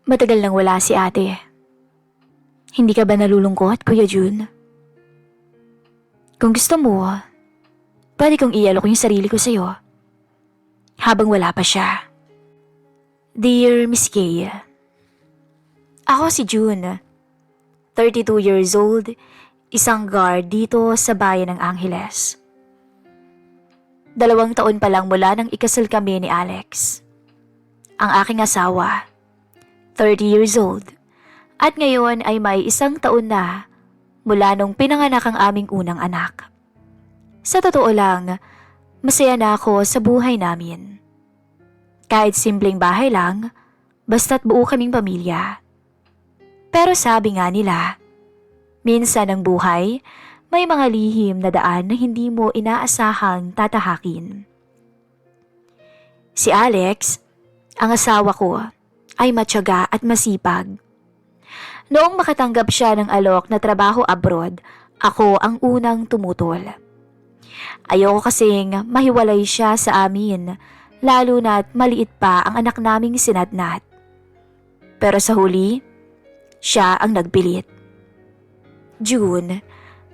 Matagal nang wala si ate. Hindi ka ba nalulungkot, Kuya Jun? Kung gusto mo, pwede kong ialok yung sarili ko sa'yo. Habang wala pa siya. Dear Miss Kay, ako si June, 32 years old, isang guard dito sa bayan ng Angeles. 2 taon pa lang mula nang ikasal kami ni Alex. Ang aking asawa, 30 years old, at ngayon ay may 1 taon na mula nung pinanganak ang aming unang anak. Sa totoo lang, masaya na ako sa buhay namin. Kahit simpleng bahay lang, basta't buo kaming pamilya. Pero sabi nga nila, minsan ang buhay, may mga lihim na daan na hindi mo inaasahang tatahakin. Si Alex, ang asawa ko, ay matyaga at masipag. Noong makatanggap siya ng alok na trabaho abroad, ako ang unang tumutol. Ayoko kasing mahiwalay siya sa amin, lalo na't maliit pa ang anak naming sinatnat. Pero sa huli, siya ang nagpilit. June,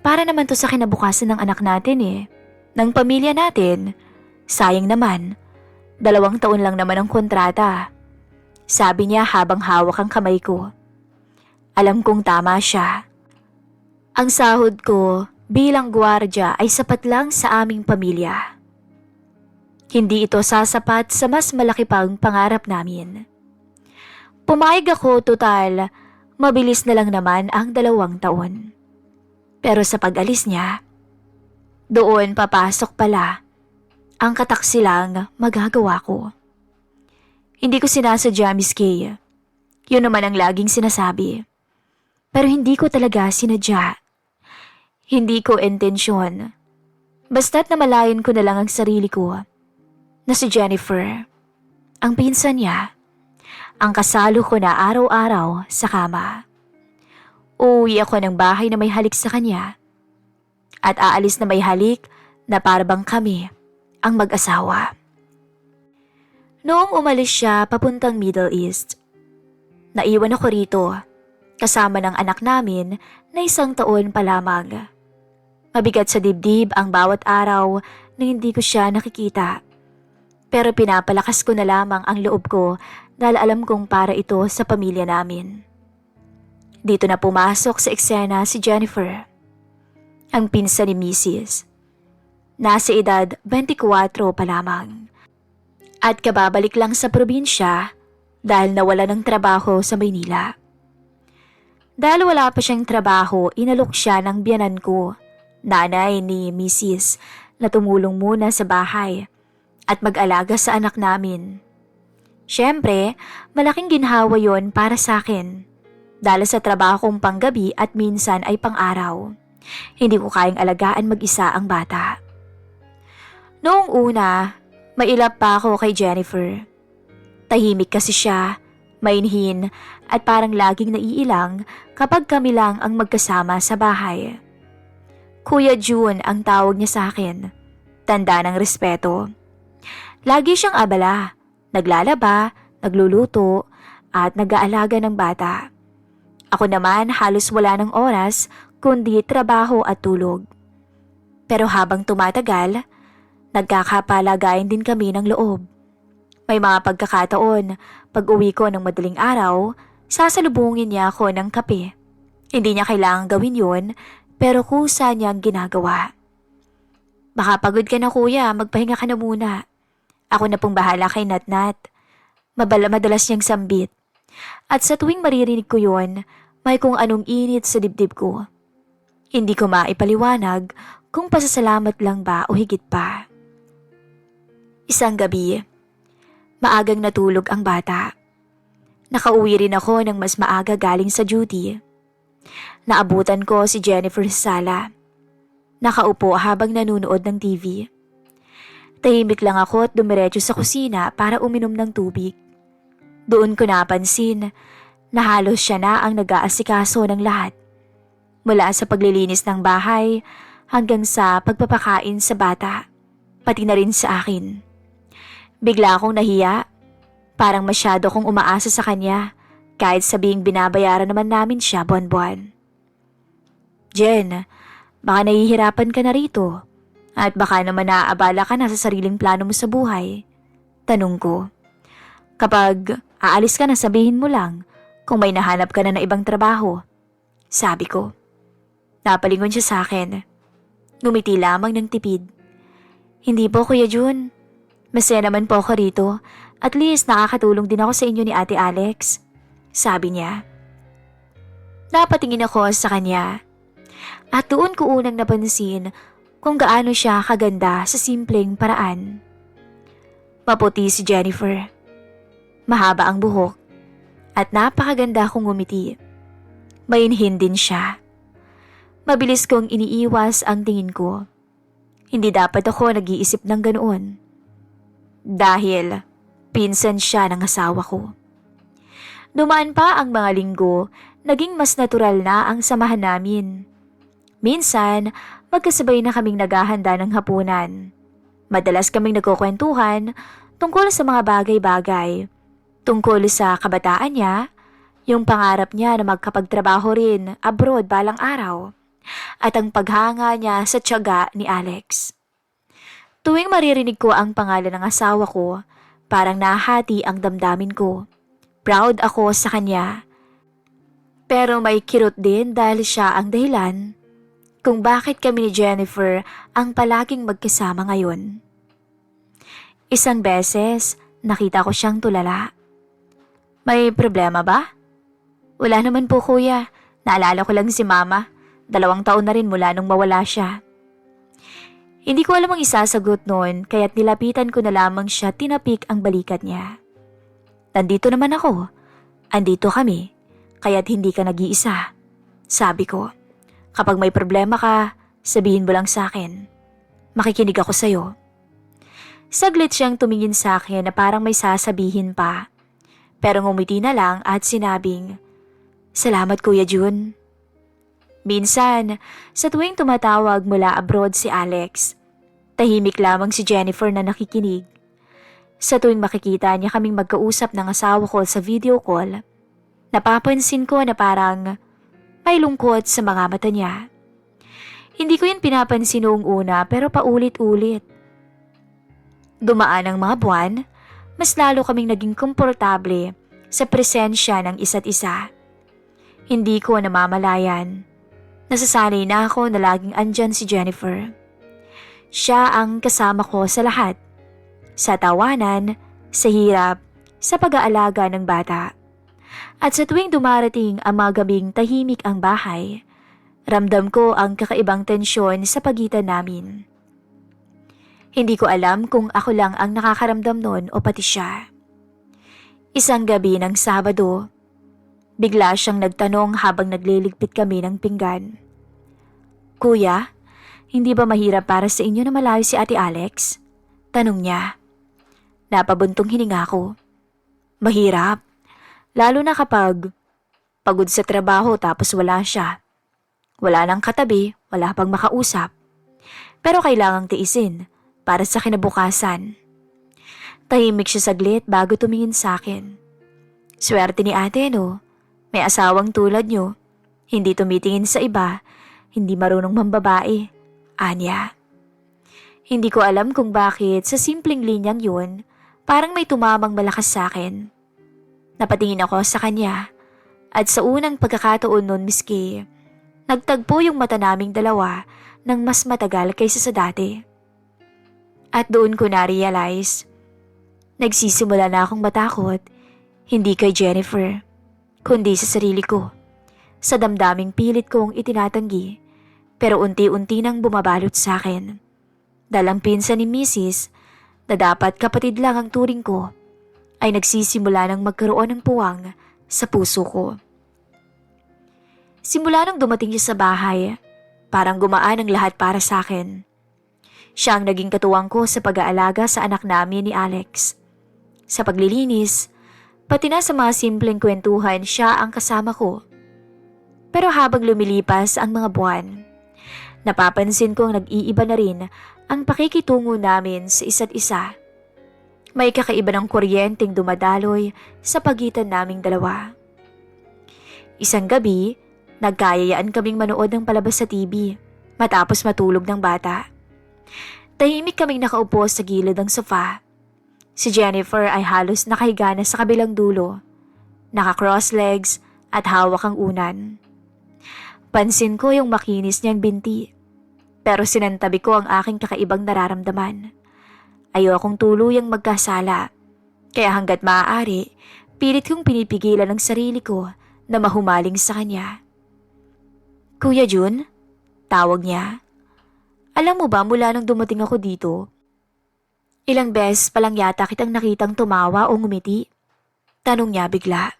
para naman to sa kinabukasan ng anak natin ng pamilya natin. Sayang naman, 2 taon lang naman ang kontrata. Sabi niya habang hawak ang kamay ko. Alam kong tama siya. Ang sahod ko bilang gwardya ay sapat lang sa aming pamilya. Hindi ito sasapat sa mas malaki pang pangarap namin. Pumayag ako, total, mabilis na lang naman ang 2 taon. Pero sa pag-alis niya, doon papasok pala ang kataksilang magagawa ko. Hindi ko sinasadya, Miss Kay. Yun naman ang laging sinasabi. Pero hindi ko talaga sinadya. Hindi ko intensyon. Basta't namalayan ko na lang ang sarili ko na si Jennifer, ang pinsan niya, ang kasalo ko na araw-araw sa kama. Uuwi ako ng bahay na may halik sa kanya at aalis na may halik na parabang kami ang mag-asawa. Noong umalis siya papuntang Middle East, naiwan ako rito kasama ng anak namin na 1 taon pa lamang. Mabigat sa dibdib ang bawat araw na hindi ko siya nakikita. Pero pinapalakas ko na lamang ang loob ko dahil alam kong para ito sa pamilya namin. Dito na pumasok sa eksena si Jennifer, ang pinsan ni Mrs. Nasa edad 24 pa lamang. At kababalik lang sa probinsya dahil nawala ng trabaho sa Maynila. Dahil wala pa siyang trabaho, inalok siya ng biyanan ko, nanay ni Mrs. na tumulong muna sa bahay at mag-alaga sa anak namin. Siyempre, malaking ginhawa yon para sa akin. Dahil sa trabaho kong panggabi at minsan ay pang-araw. Hindi ko kayang alagaan mag-isa ang bata. Noong una, mailap pa ako kay Jennifer. Tahimik kasi siya, mainhin at parang laging naiilang kapag kami lang ang magkasama sa bahay. Kuya June ang tawag niya sa akin. Tanda ng respeto. Lagi siyang abala, naglalaba, nagluluto, at nag-aalaga ng bata. Ako naman halos wala ng oras kundi trabaho at tulog. Pero habang tumatagal, nagkakapalagayan din kami ng loob. May mga pagkakataon, pag uwi ko ng madaling araw, sasalubungin niya ako ng kape. Hindi niya kailangang gawin yun, pero kusa niyang ginagawa. Baka pagod ka na kuya, magpahinga ka na muna. Ako na pong bahala kay Natnat. Madalas niyang sambit. At sa tuwing maririnig ko yon, may kung anong init sa dibdib ko. Hindi ko maipaliwanag kung pasasalamat lang ba o higit pa. Isang gabi, maagang natulog ang bata. Nakauwi rin ako ng mas maaga galing sa duty. Naabutan ko si Jennifer sa sala. Nakaupo habang nanunood ng TV. Tahimik lang ako at dumiretso sa kusina para uminom ng tubig. Doon ko napansin na halos siya na ang nag-aasikaso ng lahat. Mula sa paglilinis ng bahay hanggang sa pagpapakain sa bata, pati na rin sa akin. Bigla akong nahiya, parang masyado kong umaasa sa kanya kahit sabihing binabayaran naman namin siya buwan-buwan. Jen, baka nahihirapan ka na rito at baka naman naaabala ka na sa sariling plano mo sa buhay. Tanong ko. Kapag aalis ka na sabihin mo lang kung may nahanap ka na ibang trabaho. Sabi ko. Napalingon siya sa akin. Ngumiti lamang ng tipid. Hindi po Kuya Jun. Masaya naman po ako rito. At least nakakatulong din ako sa inyo ni Ate Alex. Sabi niya. Napatingin ako sa kanya. At doon ko unang napansin kung gaano siya kaganda sa simpleng paraan. Maputi si Jennifer. Mahaba ang buhok. At napakaganda kong ngumiti. Mainhin din siya. Mabilis kong iniiwas ang tingin ko. Hindi dapat ako nag-iisip ng ganoon. Dahil pinsan siya ng asawa ko. Dumaan pa ang mga linggo, naging mas natural na ang samahan namin. Minsan, magkasabay na kaming naghahanda ng hapunan. Madalas kaming nagkukwentuhan tungkol sa mga bagay-bagay. Tungkol sa kabataan niya, yung pangarap niya na magkapagtrabaho rin abroad balang araw, at ang paghanga niya sa tiyaga ni Alex. Tuwing maririnig ko ang pangalan ng asawa ko, parang nahati ang damdamin ko. Proud ako sa kanya. Pero may kirot din dahil siya ang dahilan kung bakit kami ni Jennifer ang palaging magkasama ngayon. Isang beses, nakita ko siyang tulala. May problema ba? Wala naman po kuya, naalala ko lang si mama. 2 taon na rin mula nung mawala siya. Hindi ko alam ang isasagot noon kaya't nilapitan ko na lamang siya, tinapik ang balikat niya. Nandito naman ako. Andito kami. Kaya't hindi ka nag-iisa. Sabi ko, kapag may problema ka, sabihin mo lang sa akin. Makikinig ako sa'yo. Saglit siyang tumingin sa akin na parang may sasabihin pa. Pero ngumiti na lang at sinabing, Salamat Kuya Jun. Minsan, sa tuwing tumatawag mula abroad si Alex, tahimik lamang si Jennifer na nakikinig. Sa tuwing makikita niya kaming magkausap ng asawa ko sa video call, napapansin ko na parang may lungkot sa mga mata niya. Hindi ko yun pinapansin noong una pero paulit-ulit. Dumaan ang mga buwan, mas lalo kaming naging komportable sa presensya ng isa't isa. Hindi ko namamalayan. Nasasanay na ako na laging andyan si Jennifer. Siya ang kasama ko sa lahat. Sa tawanan, sa hirap, sa pag-aalaga ng bata. At sa tuwing dumarating ang mga gabing tahimik ang bahay, ramdam ko ang kakaibang tensyon sa pagitan namin. Hindi ko alam kung ako lang ang nakakaramdam noon o pati siya. Isang gabi ng Sabado, bigla siyang nagtanong habang nagliligpit kami ng pinggan. Kuya, hindi ba mahirap para sa inyo na malayo si Ate Alex? Tanong niya. Napabuntong hininga ko. Mahirap, lalo na kapag pagod sa trabaho tapos wala siya. Wala nang katabi, wala pang makausap. Pero kailangang tiisin para sa kinabukasan. Tahimik siya saglit bago tumingin sa akin. Swerte ni ate no, may asawang tulad nyo. Hindi tumitingin sa iba, hindi marunong mambabae. Anya. Hindi ko alam kung bakit sa simpleng linyang yun, parang may tumamang malakas sa akin. Napatingin ako sa kanya at sa unang pagkakataon nun miski, nagtagpo yung mata naming dalawa ng mas matagal kaysa sa dati. At doon ko na-realize, nagsisimula na akong matakot, hindi kay Jennifer, kundi sa sarili ko. Sa damdaming pilit kong itinatanggi, pero unti-unti nang bumabalot sa akin. Dalang pinsan ni Mrs. na dapat kapatid lang ang turing ko, ay nagsisimula ng magkaroon ng puwang sa puso ko. Simula nang dumating siya sa bahay, parang gumaan ang lahat para sa akin. Siya ang naging katuwang ko sa pag-aalaga sa anak namin ni Alex. Sa paglilinis, pati na sa mga simpleng kwentuhan siya ang kasama ko. Pero habang lumilipas ang mga buwan, napapansin kong nag-iiba na rin ang pakikitungo namin sa isa't isa. May kakaiba ng kuryenteng dumadaloy sa pagitan naming dalawa. Isang gabi, nagkayayaan kaming manood ng palabas sa TV matapos matulog ng bata. Tahimik kaming nakaupo sa gilid ng sofa. Si Jennifer ay halos nakahiga na sa kabilang dulo, naka-cross legs at hawak ang unan. Pansin ko yung makinis niyang binti, pero sinantabi ko ang aking kakaibang nararamdaman. Ayokong tuluyang magkasala, kaya hanggat maaari, pilit kong pinipigilan ang sarili ko na mahumaling sa kanya. Kuya Jun? Tawag niya. Alam mo ba mula nang dumating ako dito, ilang beses pa lang yata kitang nakitang tumawa o ngumiti? Tanong niya bigla.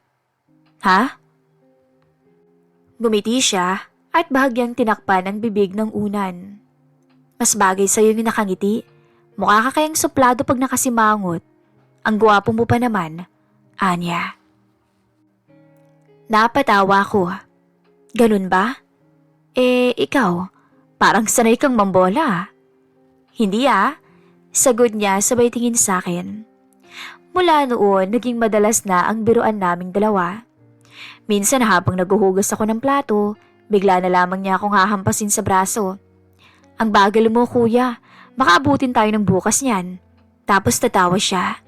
Ha? Ngumiti siya at bahagyang tinakpan ang bibig ng unan. Mas bagay sa'yo yung nakangiti. Mukha ka kayang suplado pag nakasimangot. Ang gwapo mo pa naman, Anya. Napatawa ko. Ganun ba? Ikaw, parang sanay kang mambola. Hindi sagot niya sabay tingin sa akin. Mula noon, naging madalas na ang biruan naming dalawa. Minsan habang naguhugas ako ng plato, bigla na lamang niya akong hahampasin sa braso. Ang bagal mo kuya, baka abutin tayo ng bukas niyan. Tapos tatawa siya.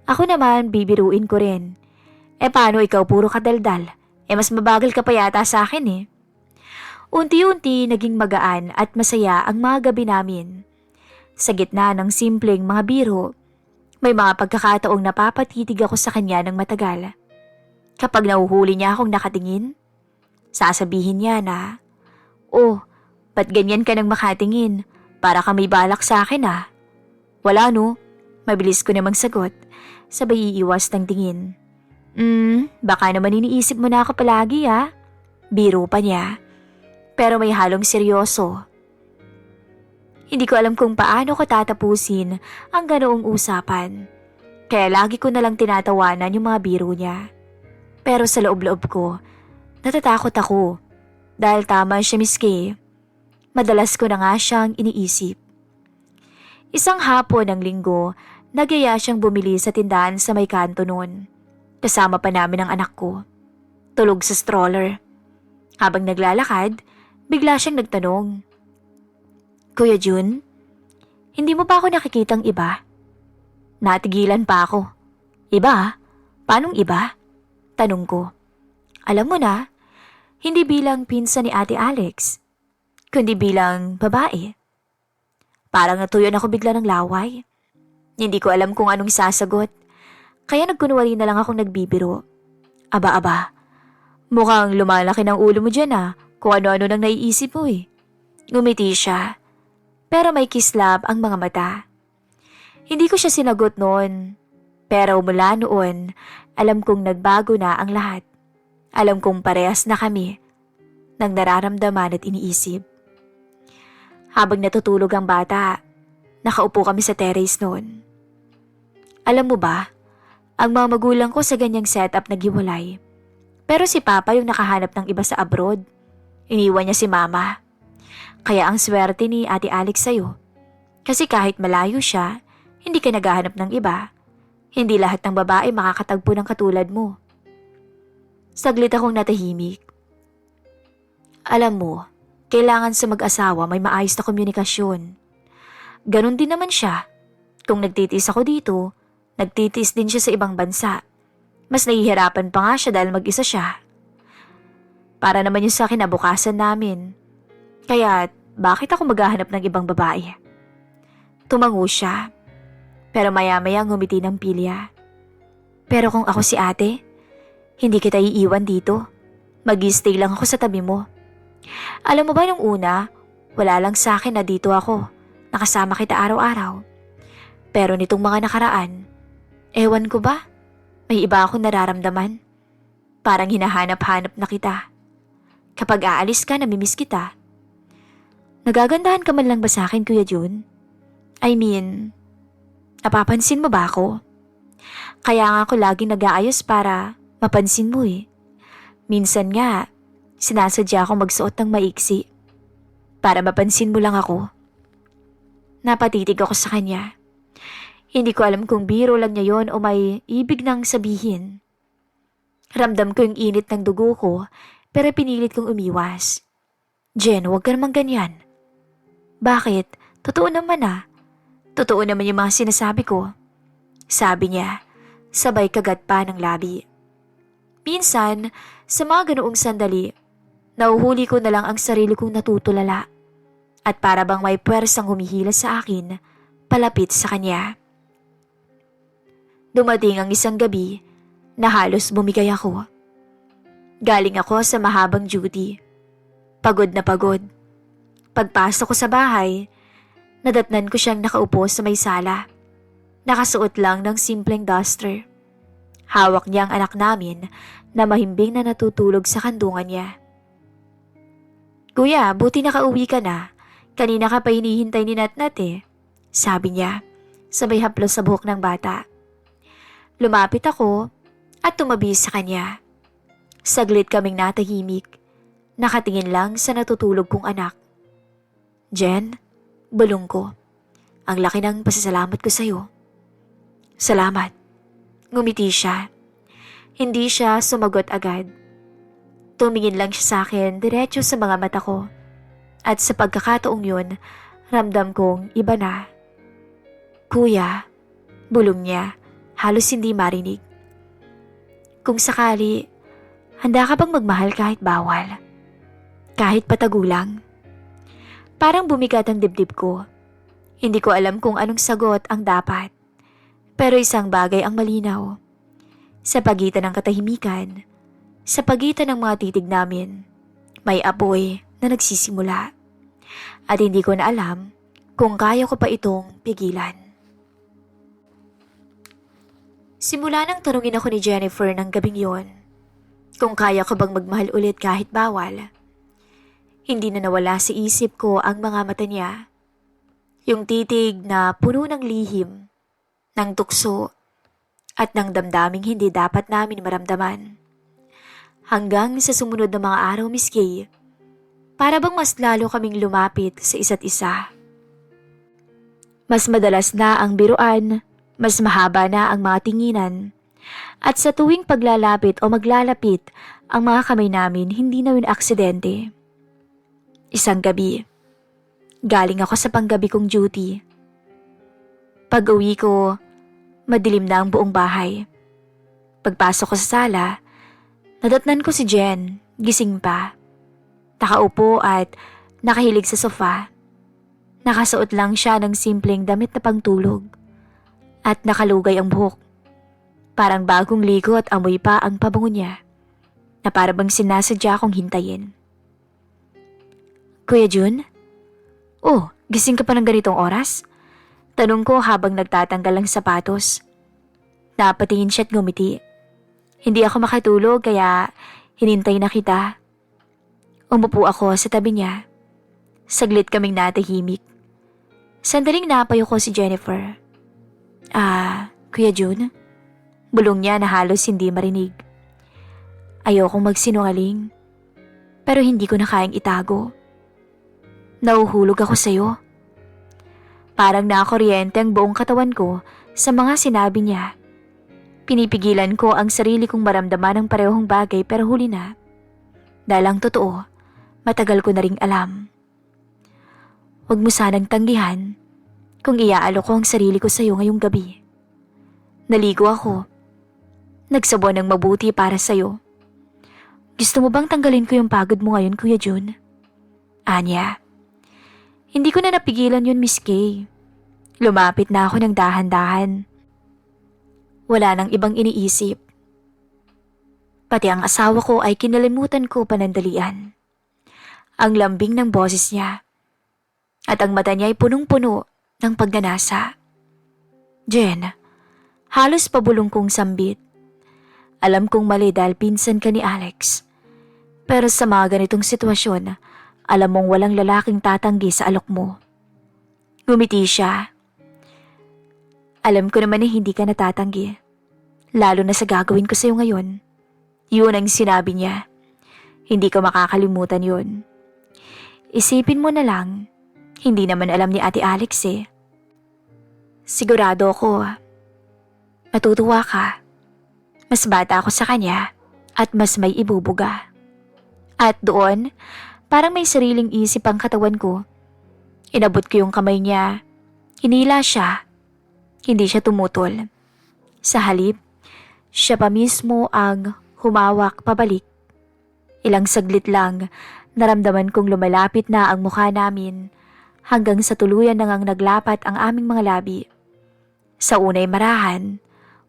Ako naman, bibiruin ko rin. Paano ikaw puro kadaldal? Mas mabagal ka pa yata sa akin Unti-unti naging magaan at masaya ang mga gabi namin. Sa gitna ng simpleng mga biro, may mga pagkakataong napapatitig ako sa kanya ng matagal. Kapag nahuhuli niya akong nakatingin, sasabihin niya na, "Oh, ba't ganyan ka nang makatingin? Para ka may balak sa akin Wala no, mabilis ko namang sagot, sabay iiwas ng tingin. Baka naman iniisip mo na ako palagi Biro pa niya, pero may halong seryoso. Hindi ko alam kung paano ko tatapusin ang ganoong usapan. Kaya lagi ko nalang tinatawanan yung mga biro niya. Pero sa loob-loob ko, natatakot ako. Dahil tama siya miski. Madalas ko na nga siyang iniisip. Isang hapon ng linggo, nagyaya siyang bumili sa tindahan sa may kanto noon. Kasama pa namin ang anak ko. Tulog sa stroller. Habang naglalakad, bigla siyang nagtanong. Kuya Jun, hindi mo pa ako nakikitang iba? Natigilan pa ako. Iba? Paanong iba? Tanong ko. Alam mo na, hindi bilang pinsan ni Ate Alex, kundi bilang babae. Parang natuyon ako bigla ng laway. Hindi ko alam kung anong isasagot, kaya nagkunwari na lang akong nagbibiro. Aba, mukhang lumalaki ng ulo mo dyan kung ano-ano nang naiisip mo Ngumiti siya. Pero may kislap ang mga mata. Hindi ko siya sinagot noon. Pero mula noon, alam kong nagbago na ang lahat. Alam kong parehas na kami ng nararamdaman at iniisip. Habang natutulog ang bata, nakaupo kami sa terrace noon. Alam mo ba, ang mga magulang ko sa ganyang setup naghiwalay. Pero si Papa yung nakahanap ng iba sa abroad. Iniwan niya si Mama. Kaya ang swerte ni Ate Alex sa'yo. Kasi kahit malayo siya, hindi ka naghahanap ng iba. Hindi lahat ng babae makakatagpo ng katulad mo. Saglit akong natahimik. Alam mo, kailangan sa mag-asawa may maayos na komunikasyon. Ganon din naman siya. Kung nagtitiis ako dito, nagtitiis din siya sa ibang bansa. Mas nahihirapan pa nga siya dahil mag-isa siya. Para naman yun sa kinabukasan namin. Kaya bakit ako maghahanap ng ibang babae? Tumango siya. Pero maya-maya ngumiti ng pilya. Pero kung ako si ate, hindi kita iiwan dito. Mag-i-stay lang ako sa tabi mo. Alam mo ba nung una, wala lang sa akin na dito ako. Nakasama kita araw-araw. Pero nitong mga nakaraan, ewan ko ba? May iba akong nararamdaman. Parang hinahanap-hanap na kita. Kapag aalis ka, namimiss kita. Nagagandahan ka man lang ba sa akin, Kuya Jun? I mean, napapansin mo ba ako? Kaya nga ako laging nag-aayos para mapansin mo Minsan nga, sinasadya akong magsuot ng maiksi. Para mapansin mo lang ako. Napatitig ako sa kanya. Hindi ko alam kung biro lang niya yon o may ibig nang sabihin. Ramdam ko yung init ng dugo ko pero pinilit kong umiwas. Jen, huwag ka naman ganyan. Bakit? Totoo naman ah. Totoo naman yung mga sinasabi ko. Sabi niya, sabay kagat pa ng labi. Minsan, sa mga ganoong sandali, nauhuli ko na lang ang sarili kong natutulala. At para bang may puwersang humihila sa akin, palapit sa kanya. Dumating ang isang gabi na halos bumigay ako. Galing ako sa mahabang duty. Pagod na pagod. Pagpasok ko sa bahay, nadatnan ko siyang nakaupo sa may sala. Nakasuot lang ng simpleng duster. Hawak niya ang anak namin na mahimbing na natutulog sa kandungan niya. Kuya, buti nakauwi ka na. Kanina ka pa hinihintay ni Natnat eh. Sabi niya, sabay haplos sa buhok ng bata. Lumapit ako at tumabi sa kanya. Saglit kaming natahimik. Nakatingin lang sa natutulog kong anak. Jen, bulong ko. Ang laki ng pasasalamat ko sa'yo. Salamat. Ngumiti siya. Hindi siya sumagot agad. Tumingin lang siya sa akin diretso sa mga mata ko. At sa pagkakataong yun, ramdam kong iba na. Kuya, bulong niya, halos hindi marinig. Kung sakali, handa ka bang magmahal kahit bawal? Kahit patagulang? Parang bumigat ang dibdib ko. Hindi ko alam kung anong sagot ang dapat. Pero isang bagay ang malinaw. Sa pagitan ng katahimikan, sa pagitan ng mga titig namin, may apoy na nagsisimula. At hindi ko na alam kung kaya ko pa itong pigilan. Simula nang tanungin ako ni Jennifer ng gabing yon, kung kaya ko bang magmahal ulit kahit bawal. Hindi na nawala sa isip ko ang mga mata niya. Yung titig na puno ng lihim, ng tukso, at ng damdaming hindi dapat namin maramdaman. Hanggang sa sumunod na mga araw, Miss Kay, para bang mas lalo kaming lumapit sa isa't isa. Mas madalas na ang biruan, mas mahaba na ang mga tinginan, at sa tuwing paglalapit o maglalapit ang mga kamay namin hindi na yun aksidente. Isang gabi, galing ako sa panggabi kong duty. Pag-uwi ko, madilim na ang buong bahay. Pagpasok ko sa sala, nadatnan ko si Jen, gising pa. Nakaupo at nakahilig sa sofa. Nakasuot lang siya ng simpleng damit na pangtulog. At nakalugay ang buhok. Parang bagong ligo at amoy pa ang pabango niya. Na parang sinasadya akong hintayin. Kuya Jun? Oh, gising ka pa ng ganitong oras? Tanong ko habang nagtatanggal ng sapatos. Napatingin siya at ngumiti. Hindi ako makatulog kaya hinintay na kita. Umupo ako sa tabi niya. Saglit kaming natahimik. Sandaling napayo ko si Jennifer. Kuya Jun? Bulong niya na halos hindi marinig. Ayokong magsinungaling, pero hindi ko na kayang itago. Nauhulog ako sa'yo. Parang nakakuryente ang buong katawan ko sa mga sinabi niya. Pinipigilan ko ang sarili kong maramdaman ng parehong bagay pero huli na. Dahil ang totoo, matagal ko na ring alam. Huwag mo sanang tanggihan kung iaalok ko ang sarili ko sa'yo ngayong gabi. Naligo ako. Nagsabon ng mabuti para sa'yo. Gusto mo bang tanggalin ko yung pagod mo ngayon, Kuya Jun? Anya. Hindi ko na napigilan yun, Miss Kay. Lumapit na ako ng dahan-dahan. Wala nang ibang iniisip. Pati ang asawa ko ay kinalimutan ko panandalian. Ang lambing ng boses niya. At ang mata niya ay punong-puno ng pagnanasa. Jen, halos pabulong kong sambit. Alam kong mali dahil pinsan ka ni Alex. Pero sa mga ganitong sitwasyon, alam mong walang lalaking tatanggi sa alok mo. Ngumiti siya. Alam ko naman na hindi ka natatanggi. Lalo na sa gagawin ko sa'yo ngayon. Yun ang sinabi niya. Hindi ko makakalimutan yun. Isipin mo na lang, hindi naman alam ni Ate Alex eh. Sigurado ako, matutuwa ka. Mas bata ako sa kanya, at mas may ibubuga. At doon, parang may sariling isip ang katawan ko. Inabot ko yung kamay niya. Hinila siya. Hindi siya tumutol. Sa halip, siya pa mismo ang humawak pabalik. Ilang saglit lang, naramdaman kong lumalapit na ang mukha namin hanggang sa tuluyan nang naglapat ang aming mga labi. Sa unay marahan,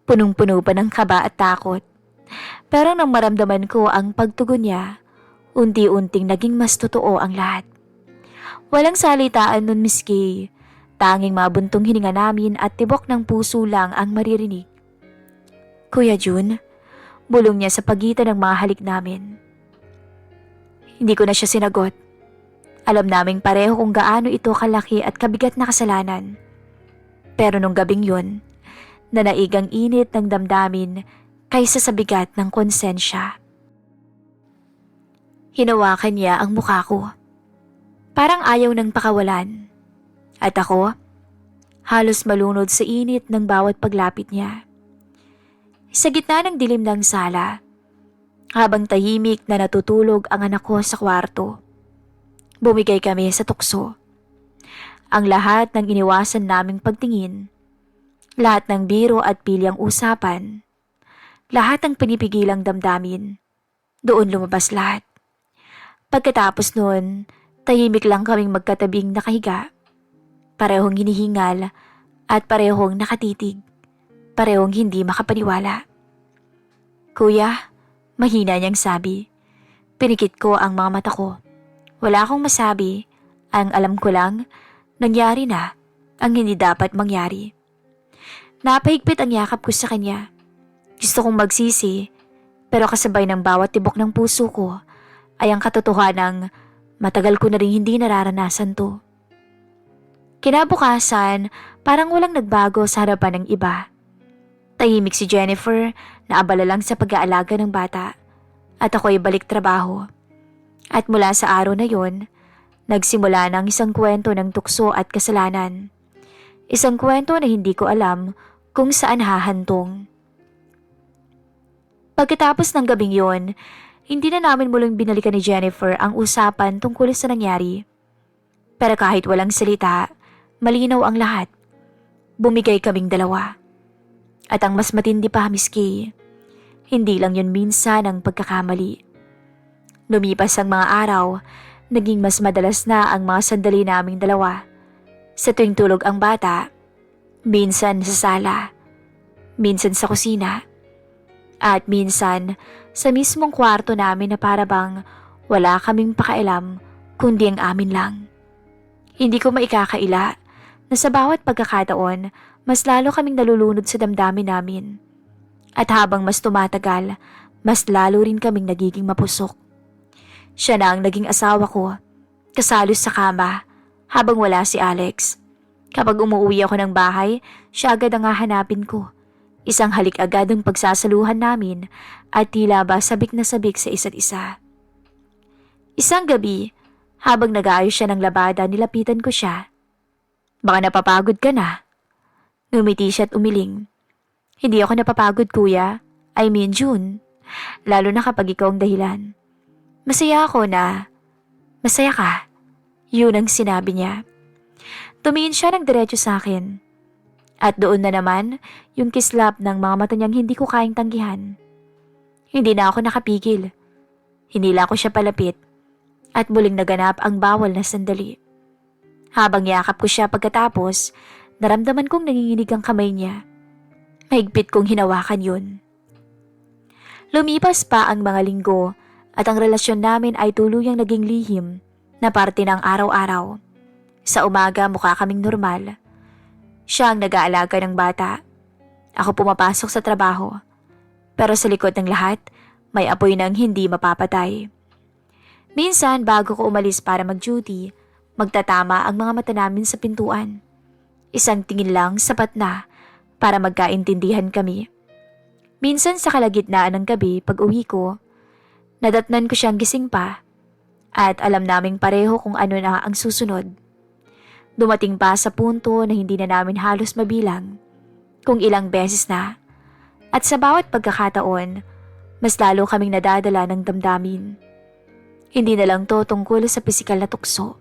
punong-puno pa ng kaba at takot. Pero nang maramdaman ko ang pagtugon niya, unti-unting naging mas totoo ang lahat. Walang salitaan nun, Miss Kay. Tanging mabuntong hininga namin at tibok ng puso lang ang maririnig. Kuya Jun, bulong niya sa pagitan ng mga halik namin. Hindi ko na siya sinagot. Alam naming pareho kung gaano ito kalaki at kabigat na kasalanan. Pero nung gabing yun, nanaig ang init ng damdamin kaysa sa bigat ng konsensya. Hinawakan niya ang mukha ko. Parang ayaw nang pakawalan. At ako, halos malunod sa init ng bawat paglapit niya. Sa gitna ng dilim ng sala, habang tahimik na natutulog ang anak ko sa kwarto, bumigay kami sa tukso. Ang lahat ng iniwasan naming pagtingin, lahat ng biro at pilyang usapan, lahat ng pinipigilang damdamin, doon lumabas lahat. Pagkatapos noon, tahimik lang kaming magkatabing nakahiga. Parehong hinihingal at parehong nakatitig. Parehong hindi makapaniwala. Kuya, mahina niyang sabi. Pinikit ko ang mga mata ko. Wala akong masabi. Ang alam ko lang, nangyari na ang hindi dapat mangyari. Napahigpit ang yakap ko sa kanya. Gusto kong magsisi, pero kasabay ng bawat tibok ng puso ko ay ang katotohanang matagal ko na rin hindi nararanasan to. Kinabukasan, parang walang nagbago sa harapan ng iba. Tahimik si Jennifer na abala lang sa pag-aalaga ng bata at ako'y balik trabaho. At mula sa araw na yon, nagsimula ng isang kwento ng tukso at kasalanan. Isang kwento na hindi ko alam kung saan hahantong. Pagkatapos ng gabing yon, hindi na namin muling binalikan ni Jennifer ang usapan tungkol sa nangyari. Pero kahit walang salita, malinaw ang lahat. Bumigay kaming dalawa. At ang mas matindi pa, Miss Kay, hindi lang yun minsan ang pagkakamali. Lumipas ang mga araw, naging mas madalas na ang mga sandali naming dalawa. Sa tuwing tulog ang bata, minsan sa sala, minsan sa kusina, at minsan sa mismong kwarto namin na para bang wala kaming pakailam kundi ang amin lang. Hindi ko maikakaila na sa bawat pagkakataon, mas lalo kaming nalulunod sa damdamin namin. At habang mas tumatagal, mas lalo rin kaming nagiging mapusok. Siya na ang naging asawa ko, kasalos sa kama, habang wala si Alex. Kapag umuwi ako ng bahay, siya agad ang hahanapin ko. Isang halik agad ang pagsasaluhan namin at tila ba sabik na sabik sa isa't isa. Isang gabi, habang nag-aayos siya ng labada, nilapitan ko siya. Baka napapagod ka na. Ngumiti siya at umiling. Hindi ako napapagod, kuya. I mean, June. Lalo na kapag ikaw ang dahilan. Masaya ako na. Masaya ka. Yun ang sinabi niya. Tumingin siya ng diretso sa akin. At doon na naman, yung kislap ng mga mata niyang hindi ko kayang tanggihan. Hindi na ako nakapigil. Hinila ko siya palapit. At muling naganap ang bawal na sandali. Habang yakap ko siya pagkatapos, naramdaman kong nanginginig ang kamay niya. Mahigpit kong hinawakan yun. Lumipas pa ang mga linggo at ang relasyon namin ay tuluyang naging lihim na parte ng araw-araw. Sa umaga mukha kaming normal. Siya ang nag-aalaga ng bata. Ako pumapasok sa trabaho. Pero sa likod ng lahat, may apoy nang hindi mapapatay. Minsan bago ko umalis para mag-duty, magtatama ang mga mata namin sa pintuan. Isang tingin lang sapat na para magkaintindihan kami. Minsan sa kalagitnaan ng gabi pag uwi ko, nadatnan ko siyang gising pa at alam naming pareho kung ano na ang susunod. Dumating pa sa punto na hindi na namin halos mabilang kung ilang beses na at sa bawat pagkakataon, mas lalo kaming nadadala ng damdamin. Hindi na lang to tungkol sa pisikal na tukso.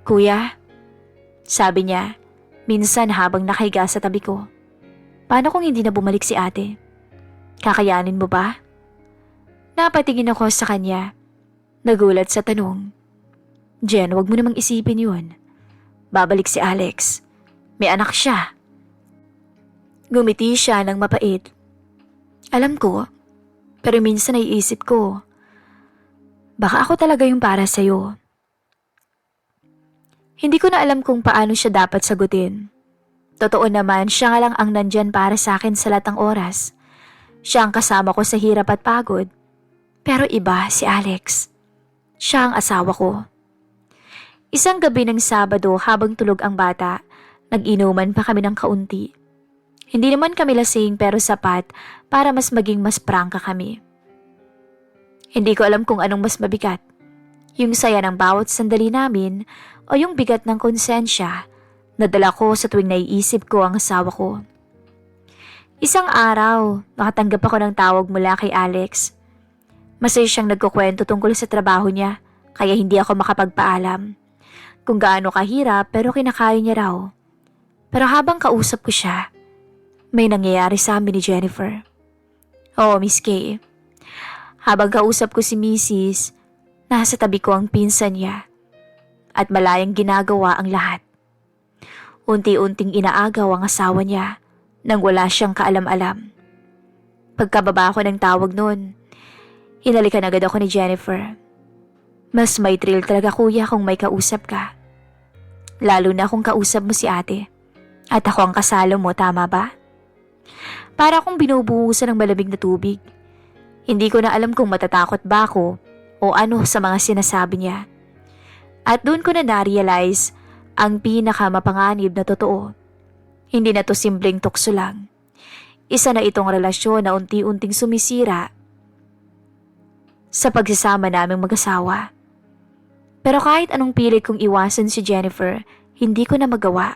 Kuya, sabi niya, minsan habang nakahiga sa tabi ko, paano kung hindi na bumalik si ate? Kakayanin mo ba? Napatingin ako sa kanya. Nagulat sa tanong. Jen, wag mo namang isipin yun. Babalik si Alex. May anak siya. Ngumiti siya ng mapait. Alam ko, pero minsan naiisip ko, baka ako talaga yung para sa'yo. Hindi ko na alam kung paano siya dapat sagutin. Totoo naman, siya nga lang ang nandyan para sa akin sa lahat ng oras. Siya ang kasama ko sa hirap at pagod. Pero iba si Alex. Siya ang asawa ko. Isang gabi ng Sabado habang tulog ang bata, nag-inuman pa kami ng kaunti. Hindi naman kami lasing pero sapat para mas maging mas prangka kami. Hindi ko alam kung anong mas mabigat. Yung saya ng bawat sandali namin o yung bigat ng konsensya na dala ko sa tuwing naiisip ko ang asawa ko. Isang araw, nakatanggap ako ng tawag mula kay Alex. Masaya siyang nagkukwento tungkol sa trabaho niya kaya hindi ako makapagpaalam. Kung gaano kahirap pero kinakaya niya raw. Pero habang kausap ko siya, may nangyayari sa amin ni Jennifer. Oo, Miss Kay. Habang kausap ko si Mrs., nasa tabi ko ang pinsan niya at malayang ginagawa ang lahat. Unti-unting inaagaw ang asawa niya nang wala siyang kaalam-alam. Pagkababa ko ng tawag noon, hinalikan agad ako ni Jennifer. Mas may thrill talaga kuya kung may kausap ka. Lalo na kung kausap mo si ate. At ako ang kasalo mo, tama ba? Para akong binubuhusan ng malamig na tubig. Hindi ko na alam kung matatakot ba ako o ano sa mga sinasabi niya. At doon ko na na-realize ang pinakamapanganib na totoo. Hindi na to simpleng tukso lang. Isa na itong relasyon na unti-unting sumisira sa pagsasama naming mag-asawa. Pero kahit anong pilit kong iwasan si Jennifer, hindi ko na magawa.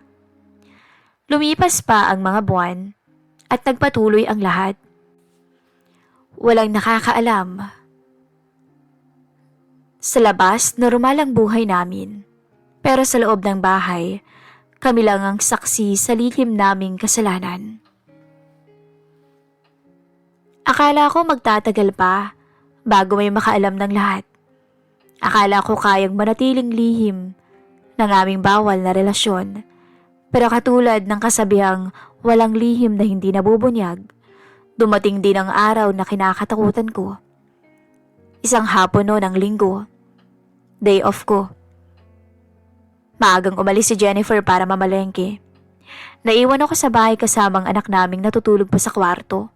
Lumipas pa ang mga buwan at nagpatuloy ang lahat. Walang nakakaalam. Sa labas, normal ang buhay namin. Pero sa loob ng bahay, kami lang ang saksi sa lihim naming kasalanan. Akala ko magtatagal pa bago may makaalam ng lahat. Akala ko kayang manatiling lihim ng aming bawal na relasyon. Pero katulad ng kasabihang walang lihim na hindi nabubunyag, dumating din ang araw na kinakatakutan ko. Isang hapon noon ng linggo, day off ko. Maagang umalis si Jennifer para mamalengke. Naiwan ako sa bahay kasamang anak naming natutulog pa sa kwarto.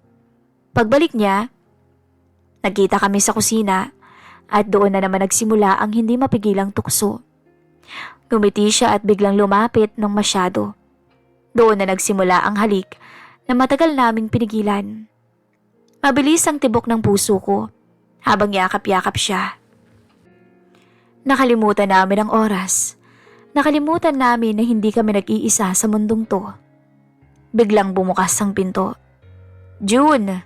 Pagbalik niya, nagkita kami sa kusina at doon na naman nagsimula ang hindi mapigilang tukso. Ngumiti siya at biglang lumapit ng masyado. Doon na nagsimula ang halik na matagal naming pinigilan. Mabilis ang tibok ng puso ko habang yakap-yakap siya. Nakalimutan namin ang oras. Nakalimutan namin na hindi kami nag-iisa sa mundong to. Biglang bumukas ang pinto. June!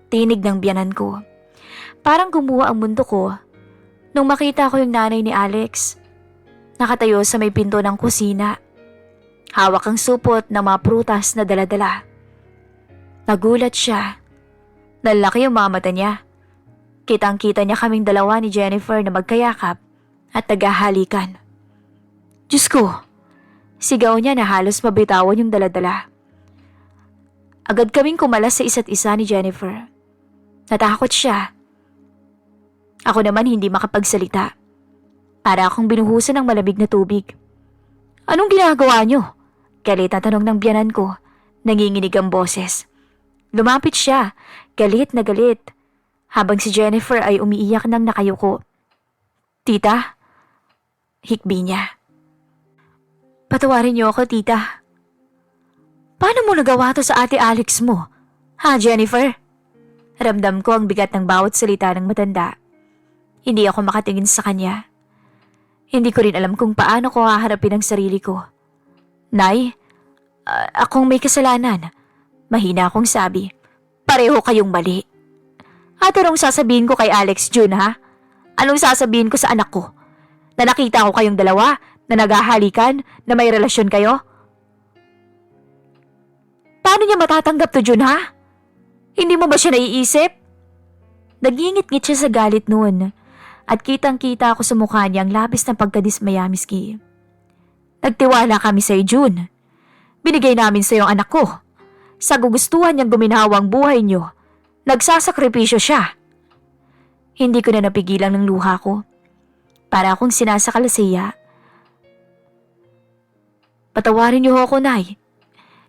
Tinig ng biyanan ko. Parang gumuha ang mundo ko nung makita ko yung nanay ni Alex. Nakatayo sa may pinto ng kusina. Hawak ang supot ng mga prutas na dala-dala. Nagulat siya. Nalaki yung mga mata niya. Kitang-kita niya kaming dalawa ni Jennifer na magkayakap at naghahalikan. Diyos ko! Sigaw niya na halos mabitawan yung dala-dala. Agad kaming kumalas sa isa't isa ni Jennifer. Natakot siya. Ako naman hindi makapagsalita. Para akong binuhusan ng malamig na tubig. Anong ginagawa niyo? Galit na tanong ng biyanan ko. Nanginginig ang boses. Lumapit siya, galit na galit. Habang si Jennifer ay umiiyak nang nakayuko. Tita? Hikbi niya. Patawarin niyo ako, tita. Paano mo nagawa to sa ate Alex mo? Ha, Jennifer? Ramdam ko ang bigat ng bawat salita ng matanda. Hindi ako makatingin sa kanya. Hindi ko rin alam kung paano ko haharapin ang sarili ko. Nay, akong may kasalanan. Mahina akong sabi. Pareho kayong mali. At anong sasabihin ko kay Alex June, ha? Anong sasabihin ko sa anak ko? Na nakita ko kayong dalawa, na naghahalikan, na may relasyon kayo? Paano niya matatanggap to, June, ha? Hindi mo ba siya naiisip? Nagingit-ngit siya sa galit noon at kitang-kita ako sa mukha niya ang labis na pagkadismaya, Miski. Nagtiwala kami sa'yo, June. Binigay namin sa'yo ang anak ko. Sa gugustuhan niyang guminhawa ang buhay niyo, nagsasakripisyo siya. Hindi ko na napigilan ng luha ko. Para akong sinasakal sa iya. Patawarin niyo ako, Nay.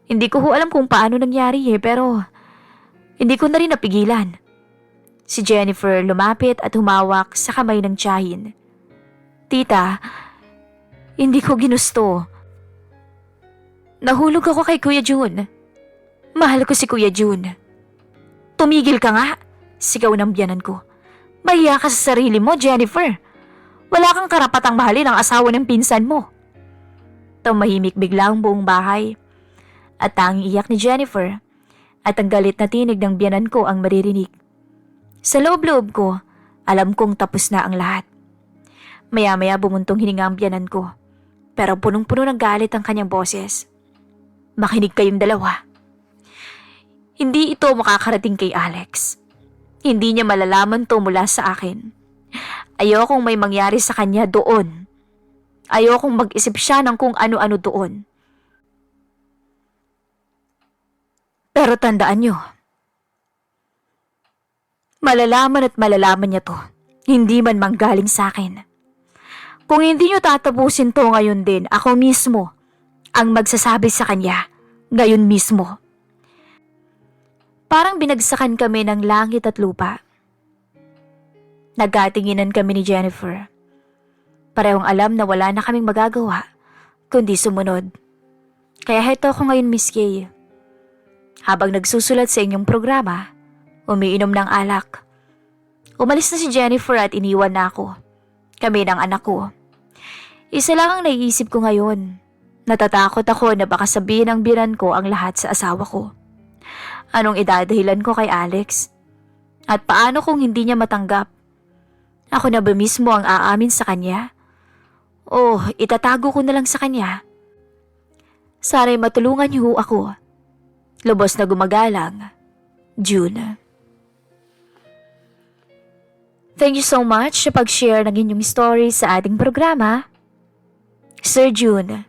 Hindi ko alam kung paano nangyari pero hindi ko na rin napigilan. Si Jennifer lumapit at humawak sa kamay ng tiyahin. Tita, hindi ko ginusto. Nahulog ako kay Kuya June. Mahal ko si Kuya June. Tumigil ka nga, sigaw ng biyanan ko. Mahiya ka sa sarili mo, Jennifer. Wala kang karapatang mahalin ang asawa ng pinsan mo. Tumahimik bigla ang buong bahay. At tanging iyak ni Jennifer at ang galit na tinig ng biyanan ko ang maririnig. Sa loob-loob ko, alam kong tapos na ang lahat. Maya-maya bumuntong hininga ang biyanan ko, pero punong-puno ng galit ang kanyang boses. Makinig kayong dalawa. Hindi ito makakarating kay Alex. Hindi niya malalaman to mula sa akin. Ayokong may mangyari sa kanya doon. Ayokong mag-isip siya ng kung ano-ano doon. Pero tandaan niyo, malalaman at malalaman niya to, hindi man manggaling sa akin. Kung hindi niyo tatapusin to ngayon din, ako mismo ang magsasabi sa kanya ngayon mismo. Parang binagsakan kami ng langit at lupa. Nagkatinginan kami ni Jennifer. Parehong alam na wala na kaming magagawa, kundi sumunod. Kaya heto ako ngayon, Miss Kay. Habang nagsusulat sa inyong programa, umiinom ng alak. Umalis na si Jennifer at iniwan na ako. Kami ng anak ko. Isa lang ang naiisip ko ngayon. Natatakot ako na baka sabihin ng biran ko ang lahat sa asawa ko. Anong idadahilan ko kay Alex? At paano kung hindi niya matanggap? Ako na ba mismo ang aamin sa kanya? O itatago ko na lang sa kanya? Sana'y matulungan niyo ako. Lubos na gumagalang, June. Thank you so much sa pag-share ng inyong story sa ating programa, Sir June.